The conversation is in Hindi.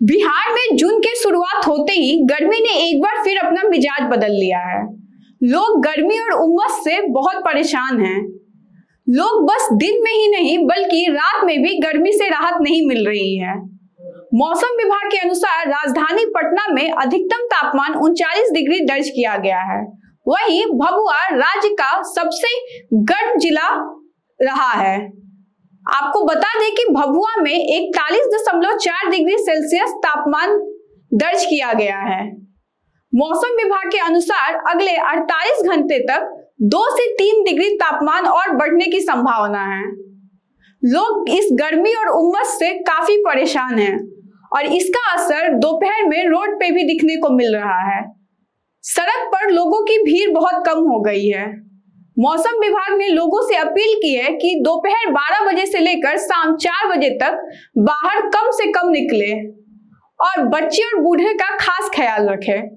बिहार में जून की शुरुआत होते ही गर्मी ने एक बार फिर अपना मिजाज बदल लिया है। लोग गर्मी और उमस से बहुत परेशान हैं। लोग बस दिन में ही नहीं बल्कि रात में भी गर्मी से राहत नहीं मिल रही है। मौसम विभाग के अनुसार राजधानी पटना में अधिकतम तापमान 39 डिग्री दर्ज किया गया है। वहीं भभुआ राज्य का सबसे गर्म जिला रहा है। आपको बता दें कि भभुआ में 41.4 डिग्री सेल्सियस तापमान दर्ज किया गया है। मौसम विभाग के अनुसार अगले 48 घंटे तक 2 से 3 डिग्री तापमान और बढ़ने की संभावना है। लोग इस गर्मी और उमस से काफी परेशान हैं और इसका असर दोपहर में रोड पे भी दिखने को मिल रहा है। सड़क पर लोगों की भीड़ बहुत कम हो गई है। मौसम विभाग ने लोगों से अपील की है कि दोपहर 12 बजे से लेकर शाम 4 बजे तक बाहर कम से कम निकले और बच्चे और बूढ़े का खास ख्याल रखें।